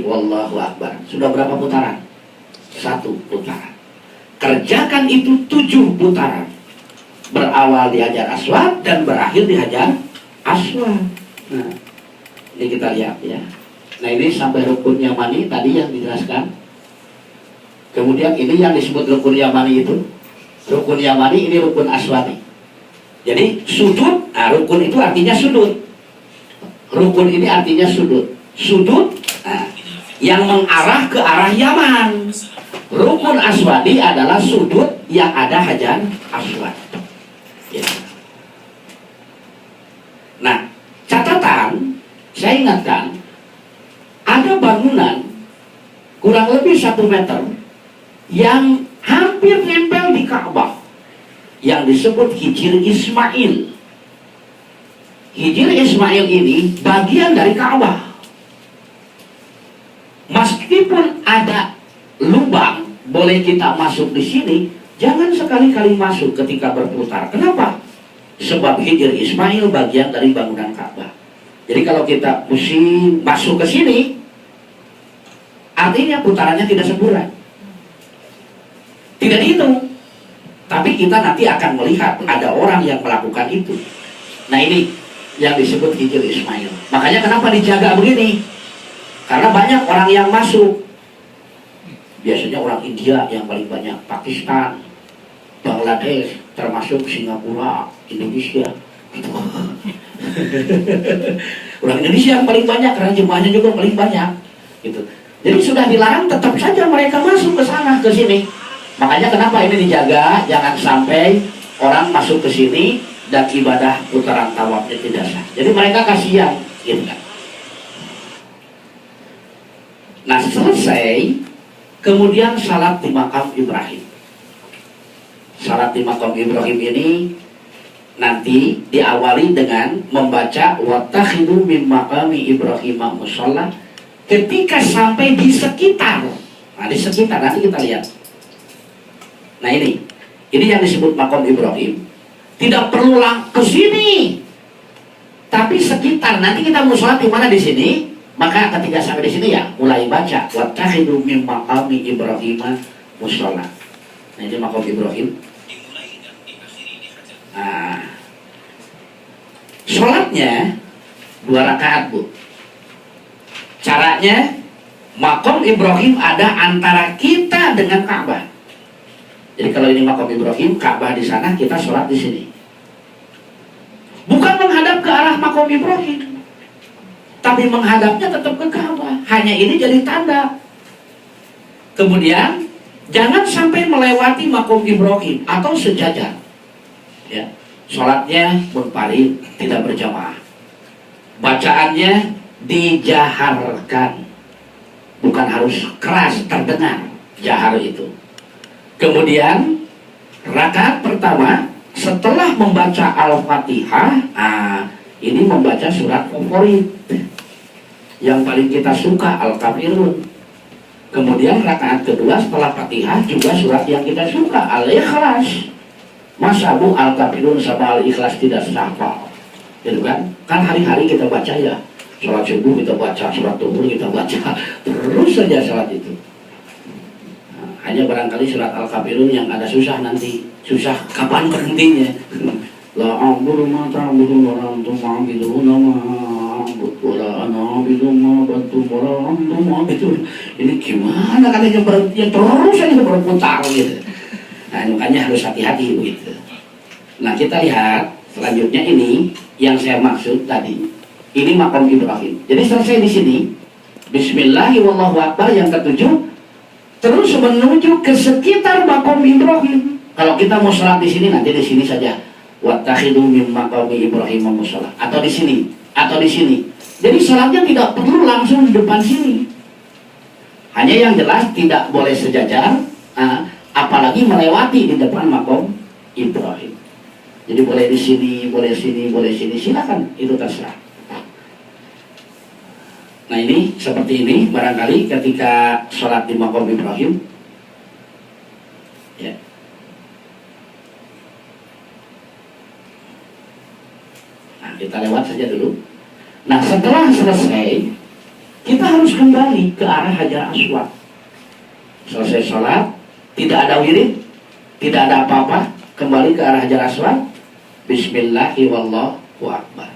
Wallahu Akbar. Sudah berapa putaran? 1 putaran. Kerjakan itu 7 putaran. Berawal di Hajar Aswad dan berakhir di Hajar Aswad. Nah, ini kita lihat ya. Nah, ini sampai rukun Yamani tadi yang dijelaskan. Kemudian ini yang disebut rukun Yamani itu. Rukun Yamani ini rukun Aswadi. Jadi sudut, nah rukun itu artinya sudut. Rukun ini artinya sudut. Sudut, nah, yang mengarah ke arah Yaman. Rukun Aswadi adalah sudut yang ada Hajar Aswad. Ya. Nah, catatan, saya ingatkan, ada bangunan kurang lebih 1 meter yang hampir nempel di Ka'bah, yang disebut Hijr Ismail. Hijr Ismail ini bagian dari Ka'bah. Meskipun ada lubang, boleh kita masuk di sini, jangan sekali-kali masuk ketika berputar. Kenapa? Sebab Hijr Ismail bagian dari bangunan Ka'bah. Jadi kalau kita pusing masuk ke sini, artinya putarannya tidak sempurna, tidak dihitung. Tapi kita nanti akan melihat ada orang yang melakukan itu. Nah, ini yang disebut Hijr Ismail. Makanya kenapa dijaga begini? Karena banyak orang yang masuk. Biasanya orang India yang paling banyak, Pakistan, Bangladesh, termasuk Singapura, Indonesia. Orang Indonesia yang paling banyak karena jemaahnya juga paling banyak. Gitu. Jadi sudah dilarang, tetap saja mereka masuk ke sana, ke sini. Makanya kenapa ini dijaga, jangan sampai orang masuk ke sini dan ibadah putaran tawafnya tidak sah. Jadi mereka kasihan, gitu kan. Nah, selesai, kemudian salat di makam Ibrahim. Salat di makam Ibrahim ini nanti diawali dengan membaca wattakhidhu min maqami Ibrahim musalla. Ketika sampai di sekitar, nah di sekitar nanti kita lihat. Nah ini yang disebut makam Ibrahim. Tidak perlu ke sini, tapi sekitar. Nanti kita mau sholat di mana di sini. Maka ketika sampai di sini ya mulai baca wattakhidhu min maqami Ibrahim musalla. Nah ini makam Ibrahim. Nah, sholatnya 2 rakaat, Bu. Caranya, makam Ibrahim ada antara kita dengan Ka'bah. Jadi kalau ini makam Ibrahim, Ka'bah di sana, kita sholat di sini. Bukan menghadap ke arah makam Ibrahim, tapi menghadapnya tetap ke Ka'bah. Hanya ini jadi tanda. Kemudian jangan sampai melewati makam Ibrahim atau sejajar. Ya, sholatnya munfarid, tidak berjamaah. Bacaannya dijaharkan, bukan harus keras terdengar, jahar itu. Kemudian rakaat pertama setelah membaca Al-Fatihah, ini membaca surat favorit yang paling kita suka, Al-Kafirun. Kemudian rakaat kedua setelah Fatihah juga surat yang kita suka, Al-Ikhlas. Masa Bu Al-Kafirun sama Al-Ikhlas tidak sehafal? Gitu kan? Kan hari-hari kita baca ya. Sholat subuh kita baca, sholat duhur kita baca, terus saja sholat itu. Nah, hanya barangkali surat Al-Kafirun yang ada susah nanti. Susah kapan berhentinya? La a'budu ma ta'budun wa la antum a'buduna ma a'budu wa la ana a'budu ma ta'budun wa la antum a'budun. Ini gimana katanya berhenti? Terus saja berputar gitu. Nah, makanya harus hati-hati begitu. Nah, kita lihat selanjutnya ini yang saya maksud tadi. Ini makam Ibrahim. Jadi selesai di sini, Bismillahirrahmanirrahim yang ke-7, terus menuju ke sekitar makam Ibrahim. Kalau kita mau sholat di sini, nanti di sini saja. Wattakhidhu min maqami Ibrahim musalla. Atau di sini, atau di sini. Jadi sholatnya tidak perlu langsung di depan sini. Hanya yang jelas tidak boleh sejajar, apalagi melewati di depan makam Ibrahim. Jadi boleh di sini, boleh sini, boleh sini, silakan, itu terserah. Nah ini seperti ini barangkali ketika sholat di makam Ibrahim, ya. Nah kita lewat saja dulu. Nah setelah selesai, kita harus kembali ke arah Hajar Aswad. Selesai sholat, tidak ada wirid, tidak ada apa-apa, kembali ke arah Hajar Aswad, Bismillahirrahmanirrahim.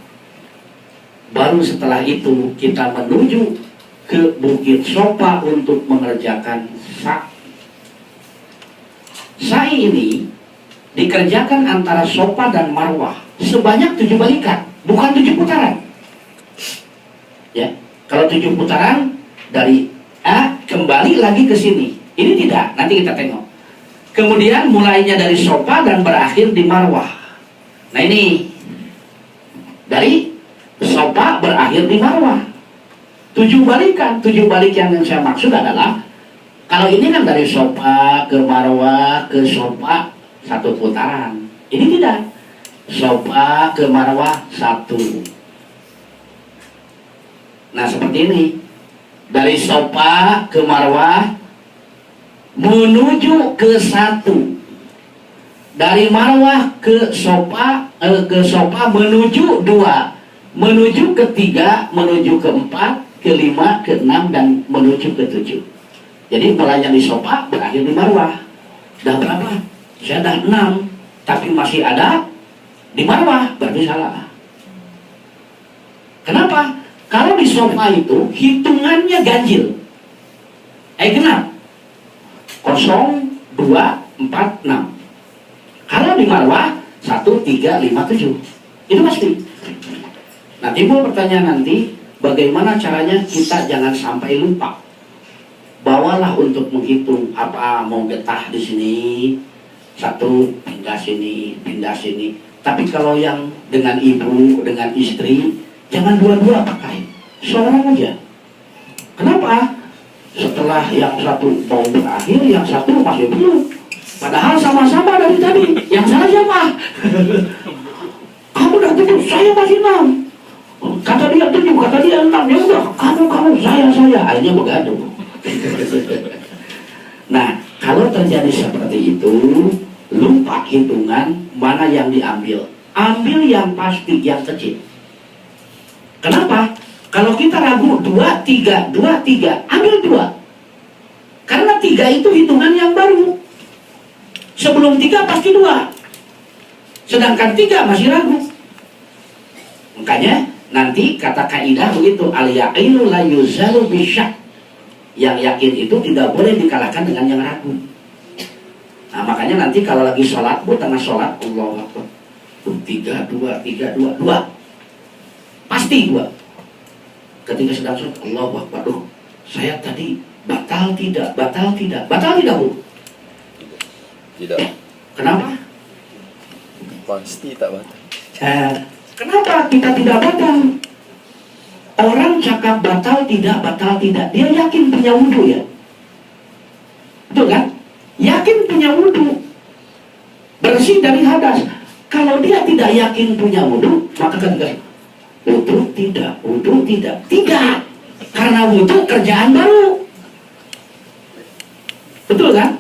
Baru setelah itu kita menuju ke Bukit Sofa untuk mengerjakan sa'i. Sa'i ini dikerjakan antara Sofa dan Marwah sebanyak 7 balikan, bukan 7 putaran. Ya, kalau 7 putaran dari A kembali lagi ke sini. Ini tidak, nanti kita tengok. Kemudian mulainya dari Sofa dan berakhir di Marwah. Nah ini dari Sofa berakhir di Marwah. 7 balikan. 7 balikan yang saya maksud adalah kalau ini kan dari Sofa ke Marwah ke Sofa 1 putaran. Ini tidak. Sofa ke Marwah 1. Nah seperti ini. Dari Sofa ke Marwah menuju ke 1. Dari Marwah ke Sofa menuju 2, menuju ke 3, menuju ke 4, ke 5, ke 6, dan menuju ke 7. Jadi mulainya di Sofa berakhir di Marwah. Dah berapa? Saya dah 6, tapi masih ada di Marwah, berarti salah. Kenapa? Kalau di Sofa itu hitungannya ganjil. Genap. 0, 2, 4, 6. Kalau di Marwah 1, 3, 5, 7. Itu pasti. Nah timbul pertanyaan nanti, bagaimana caranya kita jangan sampai lupa. Bawalah untuk menghitung apa mau getah di sini. 1 pindah sini, pindah sini. Tapi kalau yang dengan ibu, dengan istri, jangan dua-dua pakai. Seorang aja. Kenapa? Setelah yang 1 mau berakhir, yang 1 masih belum. Padahal sama-sama dari tadi. Yang salah siapa? Kamu udah 7, saya masih 6. Kata dia 7, kata dia 6. Ya udah, kamu, saya. Akhirnya begaduh. Nah, kalau terjadi seperti itu, lupa hitungan mana yang diambil. Ambil yang pasti, yang kecil. Kenapa? Kalau kita ragu 2, 3, 2, 3, ambil 2. Karena 3 itu hitungan yang baru. Sebelum 3 pasti 2. Sedangkan 3 masih ragu. Makanya nanti kata kaidah begitu, al-yaqinu la yuzalu bisyak. Yang yakin itu tidak boleh dikalahkan dengan yang ragu. Nah makanya nanti kalau lagi sholat, tengah sholat, Allahu Akbar, 3, 2, 3, 2, 2. Pasti 2. Ketika sedang sholat, Allahu Akbar, saya tadi batal tidak, Bu? Tidak. Kenapa? Pasti tak batal. Kenapa kita tidak batal? Orang cakap batal tidak, dia yakin punya wudhu ya? Betul kan? Yakin punya wudhu, bersih dari hadas. Kalau dia tidak yakin punya wudhu, maka ketika wudhu tidak. Karena wudhu kerjaan baru. Betul kan?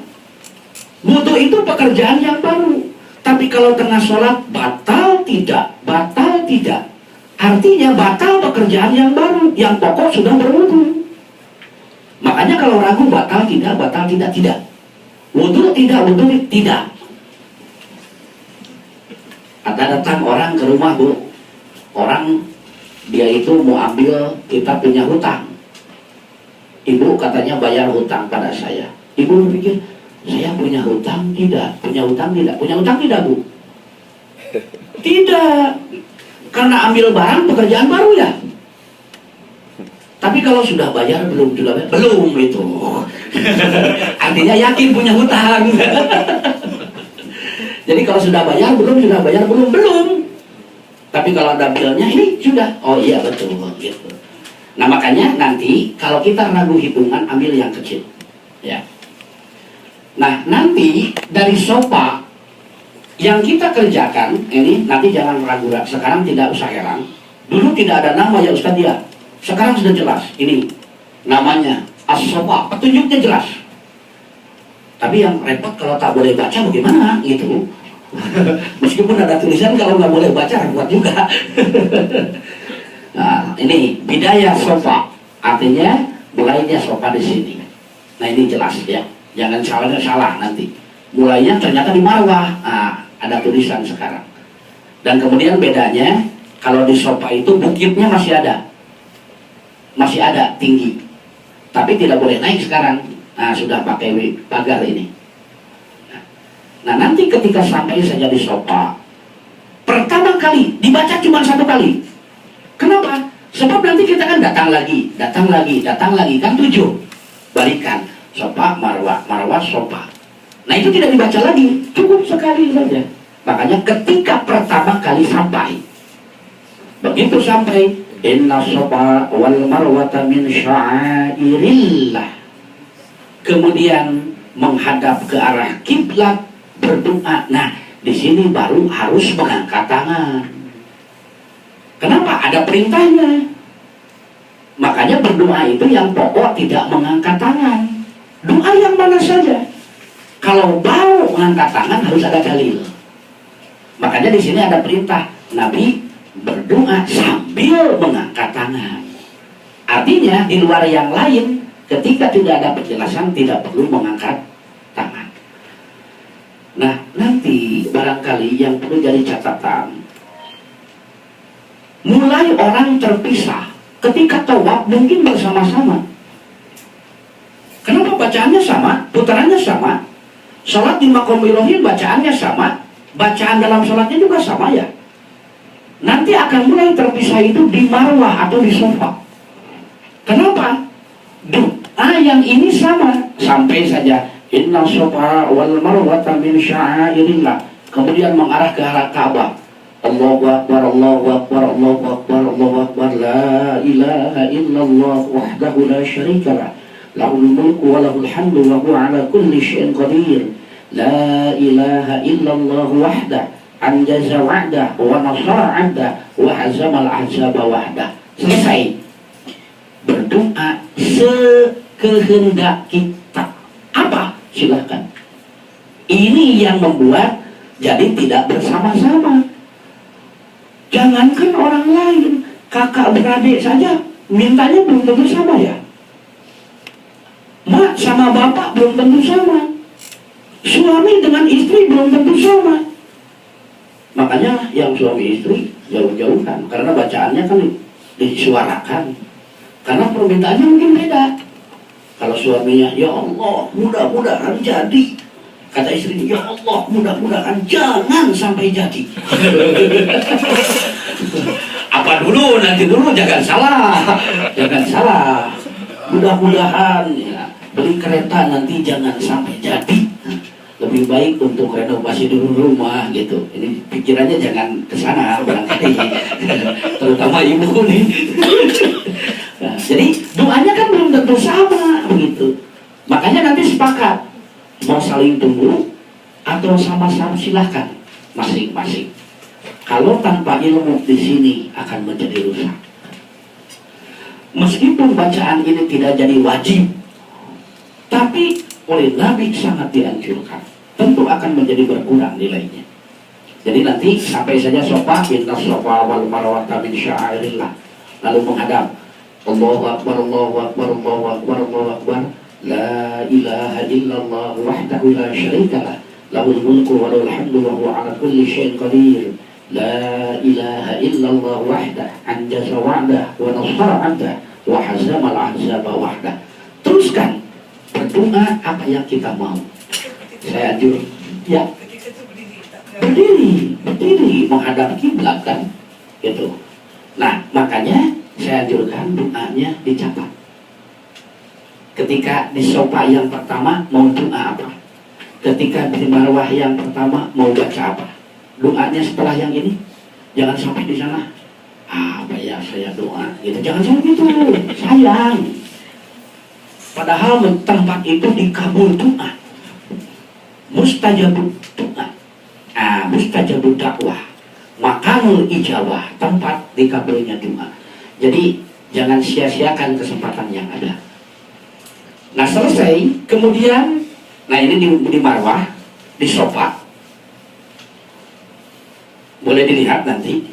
Wudhu itu pekerjaan yang baru. Tapi kalau tengah sholat batal tidak. Artinya batal pekerjaan yang baru. Yang pokok sudah berwudhu. Makanya kalau ragu batal tidak. Wudhu tidak. Ada datang orang ke rumah, Bu. Orang dia itu mau ambil, kita punya hutang. Ibu katanya bayar hutang pada saya. Ibu berpikir, saya punya hutang tidak, punya hutang tidak, Bu? Tidak, karena ambil barang pekerjaan baru ya. Tapi kalau sudah bayar belum itu. Artinya yakin punya hutang. Jadi kalau sudah bayar belum. Tapi kalau ada bilnya ini sudah. Oh iya betul gitu. Nah makanya nanti kalau kita ragu hitungan ambil yang kecil. Ya. Nah nanti dari Sofa yang kita kerjakan ini nanti jangan ragu. Sekarang tidak usah heran. Dulu tidak ada nama ya Ustaz ya. Sekarang sudah jelas. Ini namanya As-Sofa. Petunjuknya jelas. Tapi yang repot kalau tak boleh baca bagaimana gitu. Meskipun ada tulisan kalau nggak boleh baca repot juga. Nah ini Bidayah Sofa. Artinya mulainya sofa di sini. Nah ini jelas ya, jangan salah nanti. Mulainya ternyata di Marwah. Nah, ada tulisan sekarang. Dan kemudian bedanya, kalau di sofa itu bukitnya masih ada tinggi, tapi tidak boleh naik sekarang. Nah sudah pakai pagar ini. Nah nanti ketika sampai saja di sofa, pertama kali dibaca cuma satu kali. Kenapa? Sebab nanti kita kan datang lagi kan 7. Balikan sofa Marwah, Marwah sofa. Nah itu tidak dibaca lagi, cukup sekali saja. Makanya ketika pertama kali sampai, begitu sampai, inna sofa wal marwata min sya'airillah, kemudian menghadap ke arah kiblat, berdoa. Nah di sini baru harus mengangkat tangan. Kenapa? Ada perintahnya. Makanya berdoa itu yang pokok tidak mengangkat tangan. Doa yang mana saja. Kalau mau mengangkat tangan harus ada dalil. Makanya di sini ada perintah Nabi berdoa sambil mengangkat tangan. Artinya di luar yang lain, ketika tidak ada penjelasan tidak perlu mengangkat tangan. Nah nanti barangkali yang perlu jadi catatan, mulai orang terpisah ketika tawaf mungkin bersama-sama. Kenapa? Bacaannya sama, putarannya sama. Sholat di Maqam Ibrahim bacaannya sama, bacaan dalam sholatnya juga sama ya. Nanti akan mulai terpisah itu di Marwah atau di sofa. Kenapa? Doa yang ini sama, sampai saja inna sofa wal marwata min sya'airillah, kemudian mengarah ke arah Ka'bah. Allahu Akbar, Allahu Akbar, Allahu Akbar, Allahu Akbar, la ilaha illallah wahdahu la syarikalah, lahul mulku wa lahul hamdu wa huwa ala kulli syai'in qadir, la ilaha illallah wahdah, anjaza wa'dah wa nasara 'abdah wa hazamal ahzaba wahdah. Selesai. Berdoa sekehendak kita. Apa? Silahkan. Ini yang membuat jadi tidak bersama-sama. Jangankan orang lain, kakak beradik saja mintanya belum tentu sama ya. Mak sama bapak belum tentu sama. Suami dengan istri belum tentu sama. Makanya yang suami istri jauh-jauhan, karena bacaannya kan disuarakan. Karena permintaannya mungkin beda. Kalau suaminya, ya Allah mudah-mudahan jadi. Kata istrinya, ya Allah mudah-mudahan jangan sampai jadi. Apa dulu, nanti dulu, jangan salah. Mudah-mudahan ya, beli kereta nanti jangan sampai jadi. Lebih baik untuk renovasi dulu rumah gitu. Ini pikirannya jangan ke sana barangkali. Terutama ibu nih. Nah, jadi doanya kan belum tentu sama begitu. Makanya nanti sepakat mau saling tunggu atau sama-sama, silahkan masing-masing. Kalau tanpa ilmu di sini akan menjadi rusak. Meskipun bacaan ini tidak jadi wajib, tapi oleh Nabi sangat dianjurkan. Tentu akan menjadi berkurang nilainya. Jadi nanti sampai saja sofa, inna sofa wal marwata min sya'airillah, lalu menghadap Allahu Akbar, Allahu Akbar, Allahu Akbar, Allahu Akbar, la ilaha illallah wahdahu la syarikalah, lahul mulku wa lahul hamdu wa huwa ala kulli syai'in qadir, la ilaha illallah wahdah, anjaza wa'dah wa nasara 'abdah wa hazamal ahzaba wahdah. Teruskan berdoa apa yang kita mau. Saya anjur ya berdiri menghadap kiblat kan gitu. Nah makanya saya anjurkan doanya dicatat. Ketika di sofa yang pertama mau doa apa, ketika di marwah yang pertama mau baca apa, doanya setelah yang ini. Jangan sampai di sana apa ya saya doa gitu, jangan sampai gitu, sayang. Padahal tempat itu dikabul doa, mustajabut doa, mustajabut dakwah, makanul ijabah, tempat dikabulnya doa. Jadi jangan sia-siakan kesempatan yang ada. Nah selesai, kemudian, nah ini di marwah, di sofa, boleh dilihat nanti.